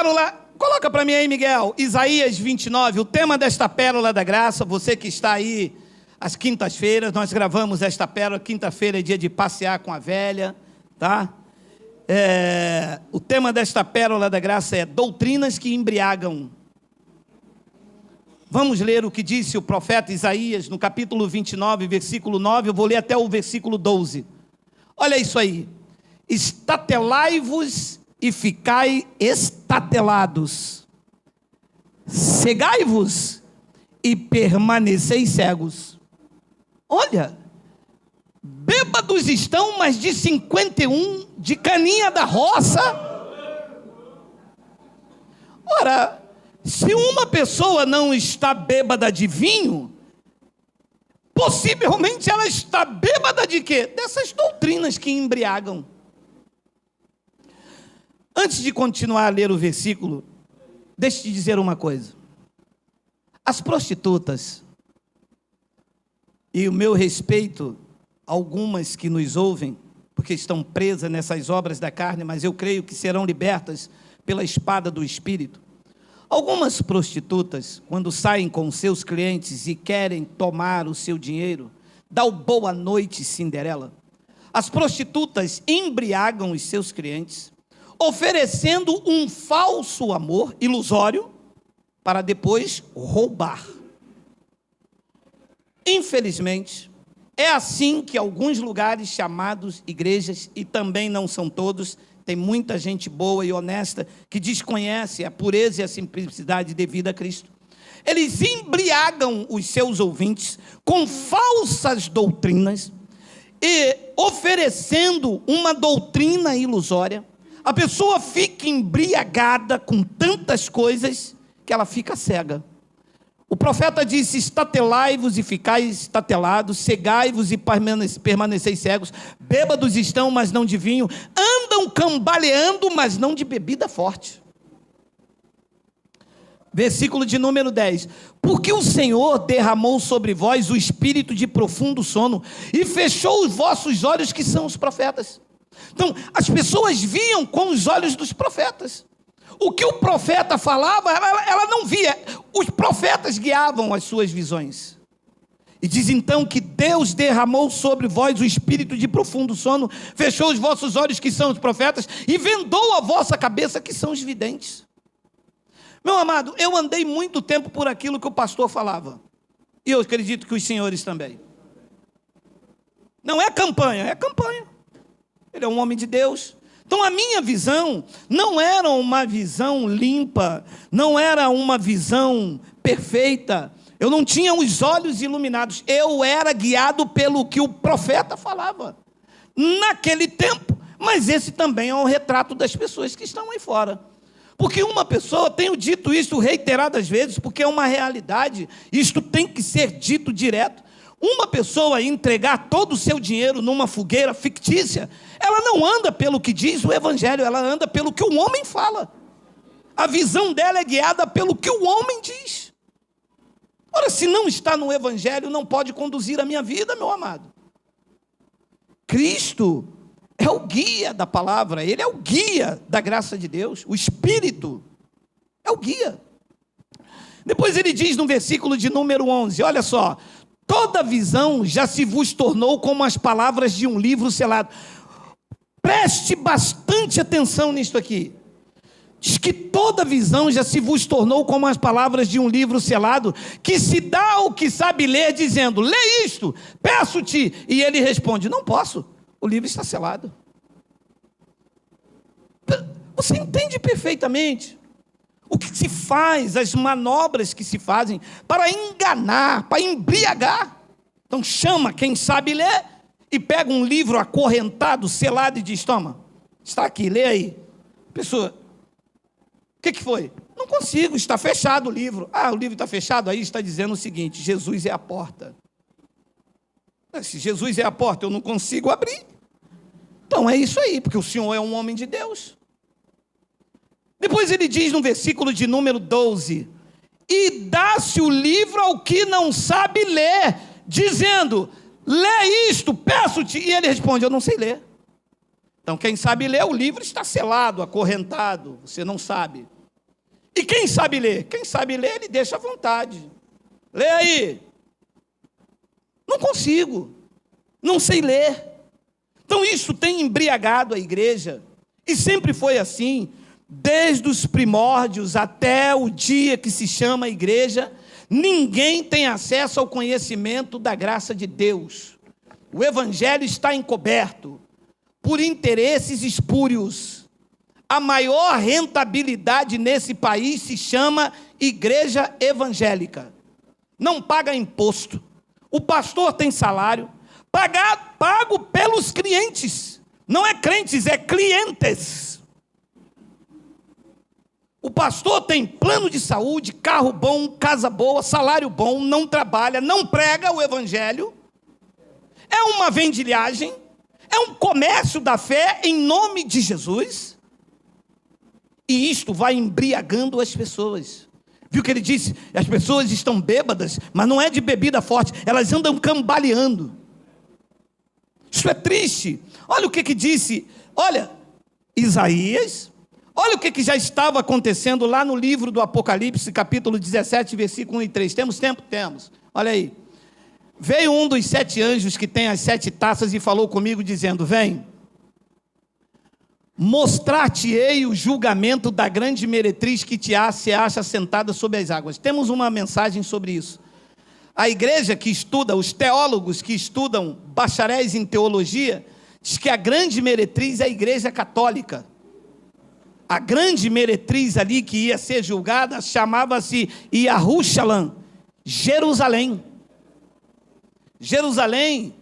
pérola, coloca para mim aí, Miguel, Isaías 29, o tema desta pérola da graça. Você que está aí às quintas-feiras, nós gravamos esta pérola, quinta-feira é dia de passear com a velha, tá? O tema desta pérola da graça é doutrinas que embriagam. Vamos ler o que disse o profeta Isaías no capítulo 29, versículo 9, eu vou ler até o versículo 12. Olha isso aí. Estatelai-vos e ficai estatelados. Cegai-vos e permaneceis cegos. Olha, bêbados estão, mas de 51, de caninha da roça. Ora, se uma pessoa não está bêbada de vinho, possivelmente ela está bêbada de quê? Dessas doutrinas que embriagam. Antes de continuar a ler o versículo, deixa eu te dizer uma coisa. As prostitutas, e o meu respeito, algumas que nos ouvem, porque estão presas nessas obras da carne, mas eu creio que serão libertas pela espada do Espírito. Algumas prostitutas, quando saem com seus clientes e querem tomar o seu dinheiro, dá o boa noite, Cinderela. As prostitutas embriagam os seus clientes, oferecendo um falso amor ilusório para depois roubar. Infelizmente, é assim que alguns lugares chamados igrejas, e também não são todos, tem muita gente boa e honesta que desconhece a pureza e a simplicidade devida a Cristo. Eles embriagam os seus ouvintes com falsas doutrinas e oferecendo uma doutrina ilusória. A pessoa fica embriagada com tantas coisas que ela fica cega. O profeta disse: estatelai-vos e ficais estatelados, cegai-vos e permaneceis cegos, bêbados estão, mas não de vinho, andam cambaleando, mas não de bebida forte. Versículo de número 10. Porque o Senhor derramou sobre vós o espírito de profundo sono e fechou os vossos olhos, que são os profetas. Então, as pessoas viam com os olhos dos profetas. O que o profeta falava, ela não via. Os profetas guiavam as suas visões. E diz então que Deus derramou sobre vós o espírito de profundo sono, fechou os vossos olhos, que são os profetas, e vendou a vossa cabeça, que são os videntes. Meu amado, eu andei muito tempo por aquilo que o pastor falava. E eu acredito que os senhores também. Não é campanha, é campanha. Ele é um homem de Deus. Então a minha visão não era uma visão limpa, não era uma visão perfeita. Eu não tinha os olhos iluminados. Eu era guiado pelo que o profeta falava naquele tempo. Mas esse também é um retrato das pessoas que estão aí fora. Porque uma pessoa, tenho dito isso reiteradas vezes, porque é uma realidade, isto tem que ser dito direto. Uma pessoa entregar todo o seu dinheiro numa fogueira fictícia, ela não anda pelo que diz o Evangelho, ela anda pelo que o homem fala. A visão dela é guiada pelo que o homem diz. Ora, se não está no Evangelho, não pode conduzir a minha vida, meu amado. Cristo é o guia da palavra, Ele é o guia da graça de Deus, o Espírito é o guia. Depois ele diz no versículo de número 11, olha só: toda visão já se vos tornou como as palavras de um livro selado. Preste bastante atenção nisto aqui. Diz que toda visão já se vos tornou como as palavras de um livro selado, que se dá ao que sabe ler, dizendo: lê isto, peço-te. E ele responde: não posso, o livro está selado. Você entende perfeitamente o que se faz, as manobras que se fazem para enganar, para embriagar. Então chama quem sabe ler e pega um livro acorrentado, selado, e diz: toma, está aqui, lê aí. Pessoa: o que foi? Não consigo, está fechado o livro. Ah, o livro está fechado, aí está dizendo o seguinte: Jesus é a porta. Se Jesus é a porta, eu não consigo abrir. Então é isso aí, porque o Senhor é um homem de Deus. Depois ele diz no versículo de número 12: e dá-se o livro ao que não sabe ler, dizendo: lê isto, peço-te. E ele responde: eu não sei ler. Então quem sabe ler, o livro está selado, acorrentado, você não sabe. E quem sabe ler? Quem sabe ler, ele deixa à vontade. Lê aí. Não consigo. Não sei ler. Então isso tem embriagado a igreja. E sempre foi assim. Desde os primórdios até o dia que se chama igreja, ninguém tem acesso ao conhecimento da graça de Deus. O evangelho está encoberto por interesses espúrios. A maior rentabilidade nesse país se chama igreja evangélica. Não paga imposto. O pastor tem salário, pago pelos clientes. Não é crentes, é clientes. O pastor tem plano de saúde, carro bom, casa boa, salário bom, não trabalha, não prega o evangelho. É uma vendilhagem, é um comércio da fé em nome de Jesus. E isto vai embriagando as pessoas. Viu o que ele disse? As pessoas estão bêbadas, mas não é de bebida forte, elas andam cambaleando. Isso é triste. Olha o que disse, olha, Isaías, olha o que já estava acontecendo lá no livro do Apocalipse, capítulo 17, versículo 1 e 3. Temos tempo? Temos. Olha aí. Veio um dos 7 anjos que tem as 7 taças e falou comigo dizendo, vem, mostrar-te-ei o julgamento da grande meretriz que se acha sentada sobre as águas. Temos uma mensagem sobre isso. A igreja que estuda, os teólogos que estudam bacharéis em teologia, diz que a grande meretriz é a igreja católica. A grande meretriz ali que ia ser julgada chamava-se Yahuchalan, Jerusalém. Jerusalém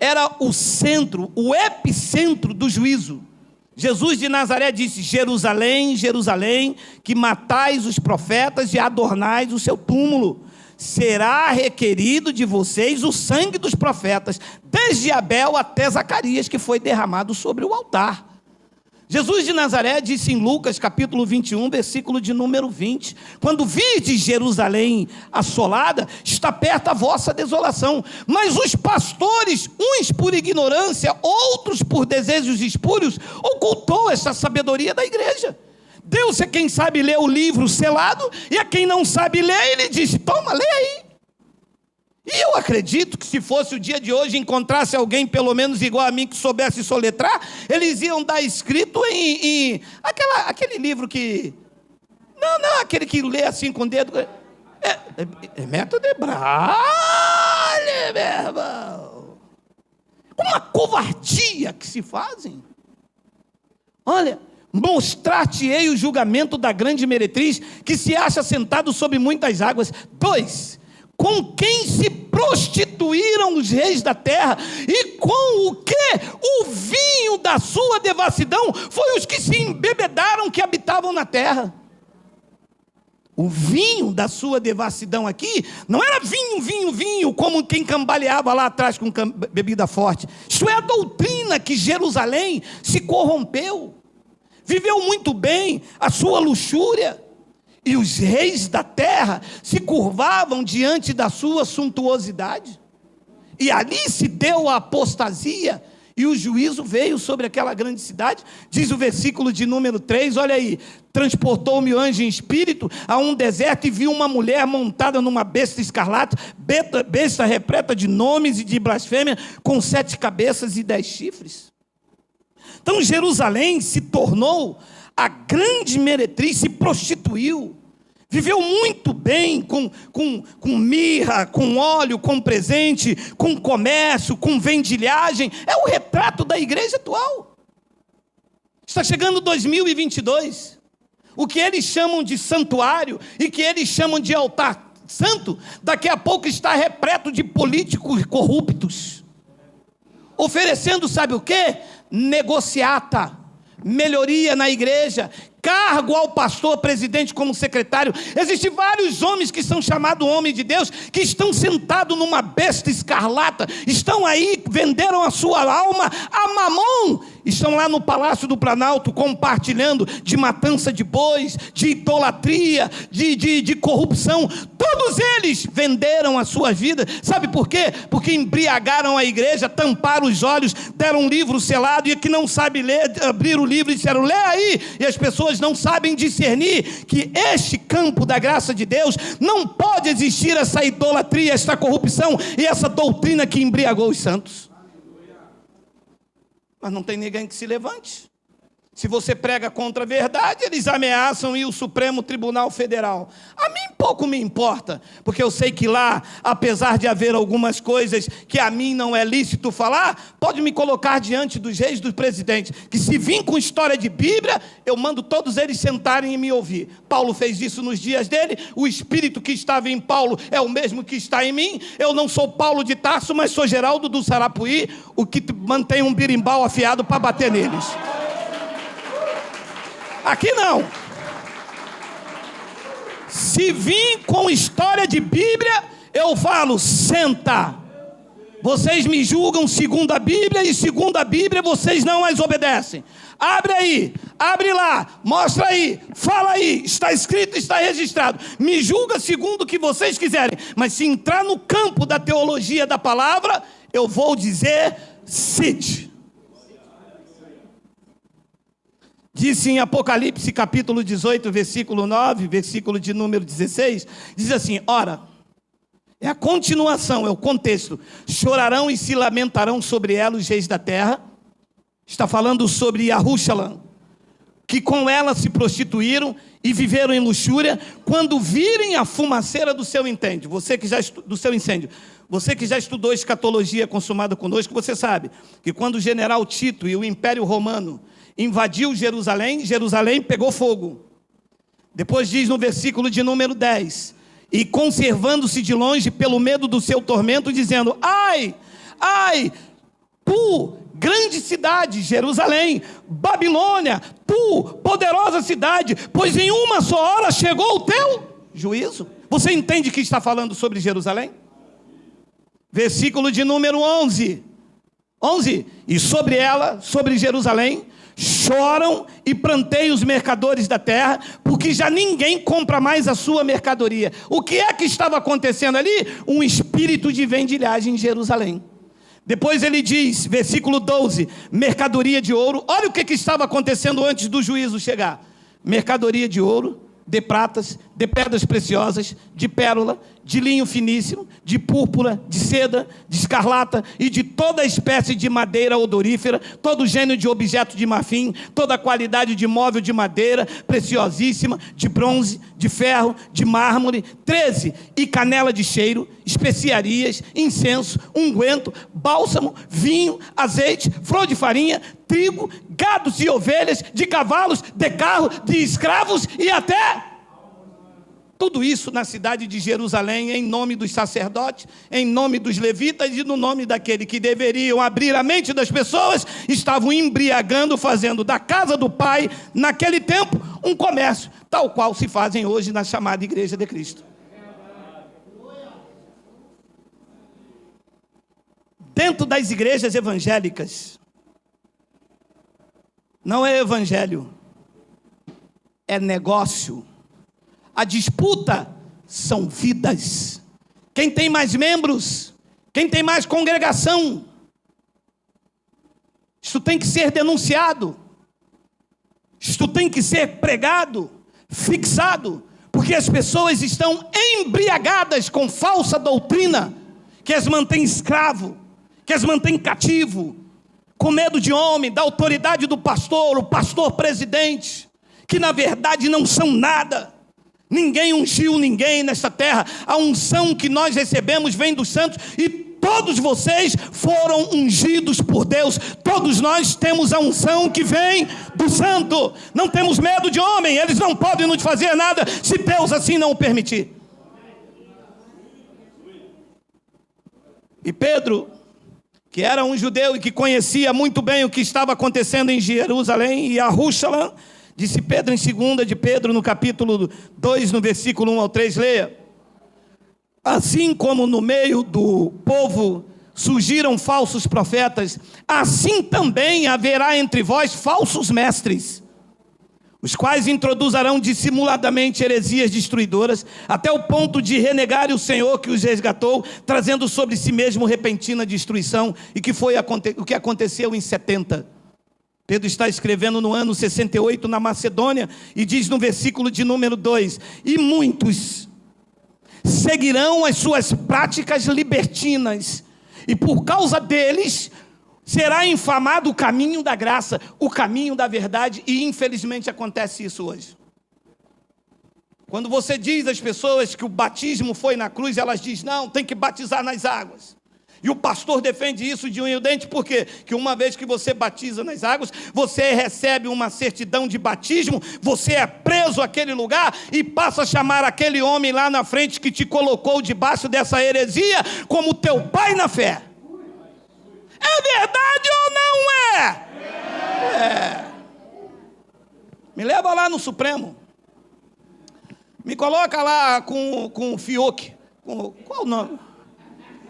era o centro, o epicentro do juízo. Jesus de Nazaré disse, Jerusalém, Jerusalém, que matais os profetas e adornais o seu túmulo. Será requerido de vocês o sangue dos profetas, desde Abel até Zacarias, que foi derramado sobre o altar. Jesus de Nazaré disse em Lucas, capítulo 21, versículo de número 20, quando virdes Jerusalém assolada, está perto a vossa desolação. Mas os pastores, uns por ignorância, outros por desejos espúrios, ocultou essa sabedoria da igreja. Deus é quem sabe ler o livro selado, e a quem não sabe ler, ele disse, toma, lê aí. E eu acredito que se fosse o dia de hoje, encontrasse alguém pelo menos igual a mim, que soubesse soletrar, eles iam dar escrito em aquele livro que... Não, aquele que lê assim com o dedo. É método de Braille, meu irmão. Com uma covardia que se fazem. Olha, mostrar-te-ei o julgamento da grande meretriz, que se acha sentado sobre muitas águas. 2, com quem se prostituíram os reis da terra, e com o que o vinho da sua devassidão foi os que se embebedaram, que habitavam na terra. O vinho da sua devassidão aqui, não era vinho, como quem cambaleava lá atrás com bebida forte. Isso é a doutrina que Jerusalém se corrompeu, viveu muito bem a sua luxúria, e os reis da terra se curvavam diante da sua suntuosidade. E ali se deu a apostasia, e o juízo veio sobre aquela grande cidade. Diz o versículo de número 3, olha aí. Transportou-me o anjo em espírito a um deserto, e viu uma mulher montada numa besta escarlate, besta repleta de nomes e de blasfêmia, com 7 cabeças e 10 chifres. Então Jerusalém se tornou a grande meretriz, se prostituiu, viveu muito bem com mirra, com óleo, com presente, com comércio, com vendilhagem. É o retrato da igreja atual. Está chegando 2022. O que eles chamam de santuário e que eles chamam de altar santo, daqui a pouco está repleto de políticos corruptos, oferecendo, sabe o quê? Negociata, melhoria na igreja, cargo ao pastor, presidente como secretário. Existem vários homens que são chamados homens de Deus, que estão sentados numa besta escarlata, estão aí, venderam a sua alma a Mamon, estão lá no Palácio do Planalto compartilhando de matança de bois, de idolatria, de corrupção. Todos eles venderam a sua vida. Sabe por quê? Porque embriagaram a igreja, tamparam os olhos, deram um livro selado, e que não sabe ler, abriram o livro e disseram, lê aí, e as pessoas pessoas não sabem discernir que este campo da graça de Deus não pode existir essa idolatria, esta corrupção e essa doutrina que embriagou os santos. Mas não tem ninguém que se levante. Se você prega contra a verdade, eles ameaçam ir ao Supremo Tribunal Federal. A mim pouco me importa, porque eu sei que lá, apesar de haver algumas coisas que a mim não é lícito falar, pode me colocar diante dos reis e dos presidentes, que se vir com história de Bíblia, eu mando todos eles sentarem e me ouvir. Paulo fez isso nos dias dele, o Espírito que estava em Paulo é o mesmo que está em mim. Eu não sou Paulo de Tarso, mas sou Geraldo do Sarapuí, o que mantém um birimbau afiado para bater neles. Aqui não. Se vir com história de Bíblia, eu falo, senta. Vocês me julgam segundo a Bíblia, e segundo a Bíblia vocês não as obedecem. Abre aí, abre lá, mostra aí, fala aí, está escrito, está registrado. Me julga segundo o que vocês quiserem, mas se entrar no campo da teologia da palavra, eu vou dizer, cite. Disse em Apocalipse capítulo 18, versículo 9, versículo de número 16, diz assim, ora, é a continuação, é o contexto, chorarão e se lamentarão sobre ela os reis da terra, está falando sobre Yahushua, que com ela se prostituíram e viveram em luxúria, quando virem a fumaceira do seu incêndio, do seu incêndio. Você que já estudou escatologia consumada conosco, você sabe que quando o general Tito e o Império Romano invadiu Jerusalém, Jerusalém pegou fogo. Depois diz no versículo de número 10, e conservando-se de longe pelo medo do seu tormento, dizendo, ai, ai, tu, grande cidade, Jerusalém, Babilônia, tu, poderosa cidade, pois em uma só hora chegou o teu juízo. Você entende que está falando sobre Jerusalém? Versículo de número 11, e sobre ela, sobre Jerusalém, choram e pranteiam os mercadores da terra, porque já ninguém compra mais a sua mercadoria. O que é que estava acontecendo ali? Um espírito de vendilhagem em Jerusalém. Depois ele diz, versículo 12, mercadoria de ouro. Olha o que estava acontecendo antes do juízo chegar. Mercadoria de ouro, de pratas, de pedras preciosas, de pérola, de linho finíssimo, de púrpura, de seda, de escarlata e de toda espécie de madeira odorífera, todo gênero de objeto de marfim, toda qualidade de móvel de madeira preciosíssima, de bronze, de ferro, de mármore. 13, e canela de cheiro, especiarias, incenso, unguento, bálsamo, vinho, azeite, flor de farinha, trigo, gados e ovelhas, de cavalos, de carros, de escravos e até... Tudo isso na cidade de Jerusalém, em nome dos sacerdotes, em nome dos levitas e no nome daquele que deveriam abrir a mente das pessoas, estavam embriagando, fazendo da casa do Pai, naquele tempo, um comércio, tal qual se fazem hoje na chamada Igreja de Cristo. Dentro das igrejas evangélicas, não é evangelho, é negócio. A disputa são vidas. Quem tem mais membros, quem tem mais congregação. Isso tem que ser denunciado. Isto tem que ser pregado, fixado, porque as pessoas estão embriagadas com falsa doutrina, que as mantém escravo, que as mantém cativo, com medo de homem, da autoridade do pastor, o pastor presidente, que na verdade não são nada. Ninguém ungiu ninguém nesta terra. A unção que nós recebemos vem dos santos, e todos vocês foram ungidos por Deus. Todos nós temos a unção que vem do santo. Não temos medo de homem, eles não podem nos fazer nada se Deus assim não o permitir. E Pedro, que era um judeu e que conhecia muito bem o que estava acontecendo em Jerusalém e Yahushua, disse Pedro em 2 de Pedro, no capítulo 2, no versículo 1 ao 3, leia. Assim como no meio do povo surgiram falsos profetas, assim também haverá entre vós falsos mestres, os quais introduzirão dissimuladamente heresias destruidoras, até o ponto de renegarem o Senhor que os resgatou, trazendo sobre si mesmo repentina destruição, e que foi o que aconteceu em 70. Pedro está escrevendo no ano 68 na Macedônia, e diz no versículo de número 2: e muitos seguirão as suas práticas libertinas, e por causa deles será infamado o caminho da graça, o caminho da verdade, e infelizmente acontece isso hoje. Quando você diz às pessoas que o batismo foi na cruz, elas dizem: não, tem que batizar nas águas. E o pastor defende isso de unha e dente, por quê? Que uma vez que você batiza nas águas, você recebe uma certidão de batismo, você é preso àquele lugar e passa a chamar aquele homem lá na frente que te colocou debaixo dessa heresia como teu pai na fé. É verdade ou não é? É. Me leva lá no Supremo. Me coloca lá com o Fiuk. Qual o nome?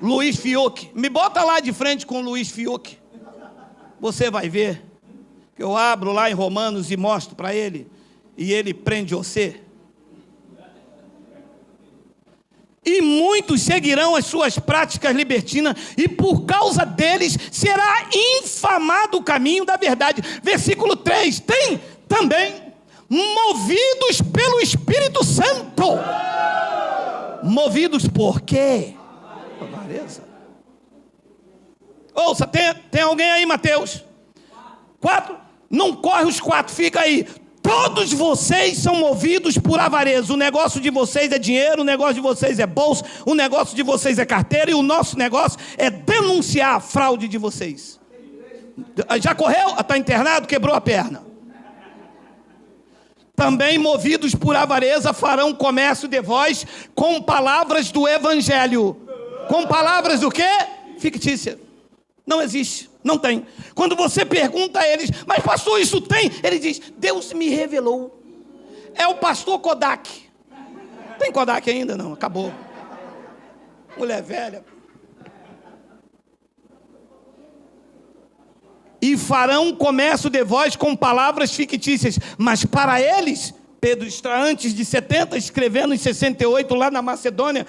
Luiz Fiuk. Me bota lá de frente com o Luiz Fiuk. Você vai ver que eu abro lá em Romanos e mostro para ele, e ele prende você. E muitos seguirão as suas práticas libertinas, e por causa deles será infamado o caminho da verdade. Versículo 3, tem também movidos pelo Espírito Santo. Movidos por quê? Avareza. Ouça, tem alguém aí, Mateus? 4, não corre os 4, fica aí. Todos vocês são movidos por avareza. O negócio de vocês é dinheiro, o negócio de vocês é bolsa, o negócio de vocês é carteira, e o nosso negócio é denunciar a fraude de vocês. Já correu? Está internado? Quebrou a perna. Também movidos por avareza farão comércio de vós com palavras do evangelho. Com palavras do quê? Fictícia. Não existe, não tem. Quando você pergunta a eles: mas pastor, isso tem? Ele diz: Deus me revelou. É o pastor Kodak. Tem Kodak ainda? Não, acabou. Mulher velha. E farão comércio de vós com palavras fictícias. Mas para eles, Pedro está antes de 70, escrevendo em 68 lá na Macedônia,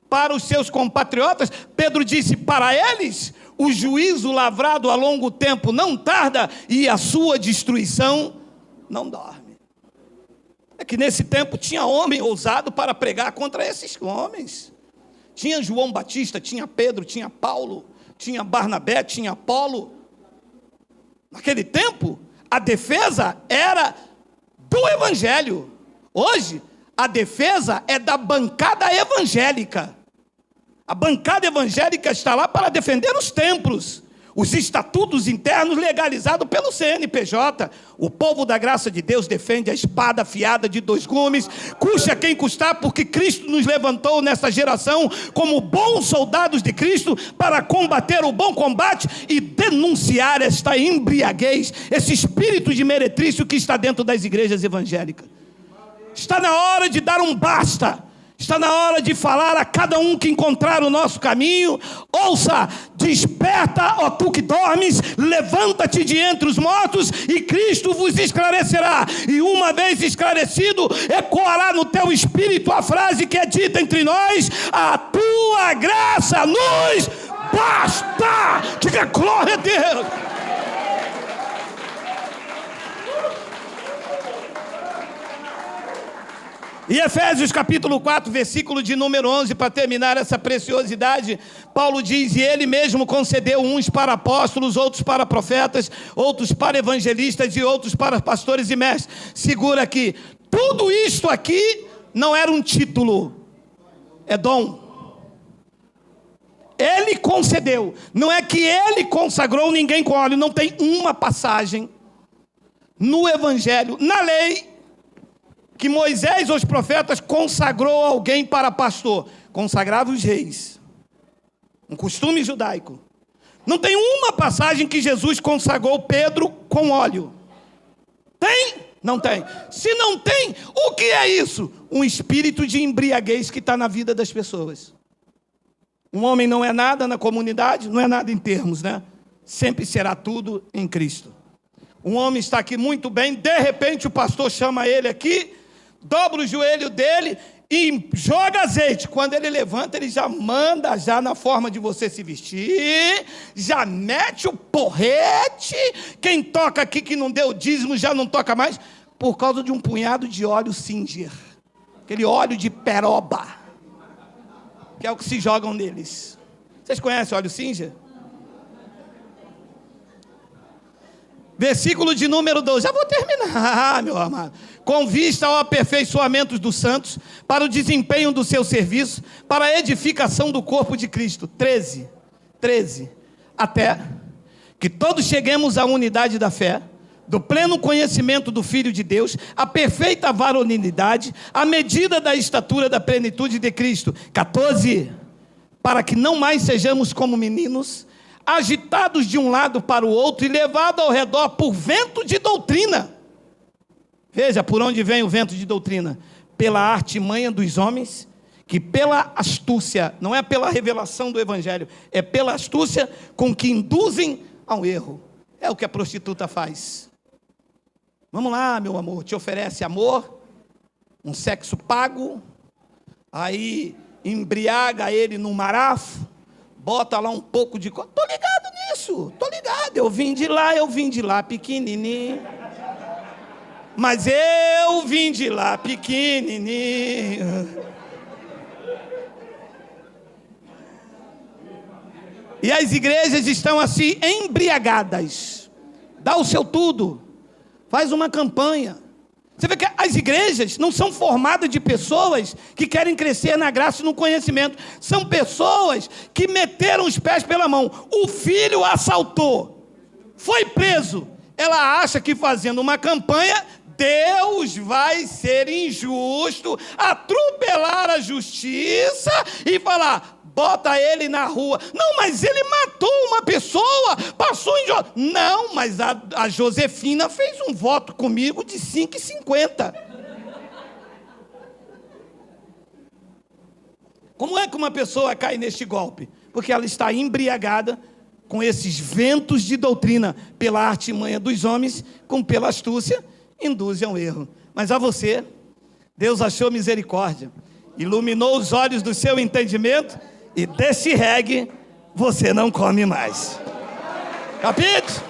para os seus compatriotas, Pedro disse: para eles, o juízo lavrado a longo tempo não tarda, e a sua destruição não dorme. É que nesse tempo tinha homem ousado para pregar contra esses homens. Tinha João Batista, tinha Pedro, tinha Paulo, tinha Barnabé, tinha Apolo. Naquele tempo, a defesa era do evangelho. Hoje, a defesa é da bancada evangélica. A bancada evangélica está lá para defender os templos, os estatutos internos legalizados pelo CNPJ. O povo da graça de Deus defende a espada afiada de 2 gumes, custe a quem custar, porque Cristo nos levantou nessa geração como bons soldados de Cristo para combater o bom combate e denunciar esta embriaguez, esse espírito de meretrício que está dentro das igrejas evangélicas. Está na hora de dar um basta. Está na hora de falar a cada um que encontrar o nosso caminho: ouça, desperta, ó tu que dormes, levanta-te de entre os mortos, e Cristo vos esclarecerá. E uma vez esclarecido, ecoará no teu espírito a frase que é dita entre nós: a tua graça nos basta. Diga glória a Deus. E Efésios capítulo 4, versículo de número 11, para terminar essa preciosidade, Paulo diz: e ele mesmo concedeu uns para apóstolos, outros para profetas, outros para evangelistas e outros para pastores e mestres. Segura aqui, tudo isto aqui não era um título, é dom. Ele concedeu, não é que ele consagrou ninguém com óleo. Não tem uma passagem no evangelho, na lei, que Moisés ou os profetas consagrou alguém para pastor. Consagrava os reis, um costume judaico. Não tem uma passagem que Jesus consagrou Pedro com óleo. Tem? Não tem. Se não tem, o que é isso? Um espírito de embriaguez que está na vida das pessoas. Um homem não é nada na comunidade, não é nada em termos, né? Sempre será tudo em Cristo. Um homem está aqui muito bem, de repente o pastor chama ele aqui, dobra o joelho dele e joga azeite. Quando ele levanta, ele já manda, já na forma de você se vestir, já mete o porrete. Quem toca aqui que não deu dízimo já não toca mais, por causa de um punhado de óleo Singer, aquele óleo de peroba, que é o que se jogam neles. Vocês conhecem o óleo Singer? Versículo de número 12, já vou terminar, meu amado. Com vista ao aperfeiçoamento dos santos, para o desempenho do seu serviço, para a edificação do corpo de Cristo. 13, até que todos cheguemos à unidade da fé, do pleno conhecimento do Filho de Deus, à perfeita varonilidade, à medida da estatura da plenitude de Cristo. 14, para que não mais sejamos como meninos, agitados de um lado para o outro e levados ao redor por vento de doutrina. Veja por onde vem o vento de doutrina: pela artimanha dos homens, que pela astúcia, não é pela revelação do evangelho, é pela astúcia com que induzem ao erro. É o que a prostituta faz. Vamos lá, meu amor, te oferece amor, um sexo pago, aí embriaga ele no marafo, bota lá um pouco de... Tô ligado nisso, tô ligado. Eu vim de lá pequenininho. Mas eu vim de lá pequenininho. E as igrejas estão assim, embriagadas. Dá o seu tudo. Faz uma campanha. Você vê que as igrejas não são formadas de pessoas que querem crescer na graça e no conhecimento. São pessoas que meteram os pés pela mão. O filho assaltou, foi preso. Ela acha que fazendo uma campanha, Deus vai ser injusto, atropelar a justiça e falar: bota ele na rua. Não, mas ele matou uma pessoa, passou em... Não, mas a Josefina fez um voto comigo de 5,50. Como é que uma pessoa cai neste golpe? Porque ela está embriagada com esses ventos de doutrina, pela artimanha dos homens, como pela astúcia, induzem ao erro. Mas a você, Deus achou misericórdia, iluminou os olhos do seu entendimento, e desse reggae você não come mais. Capite?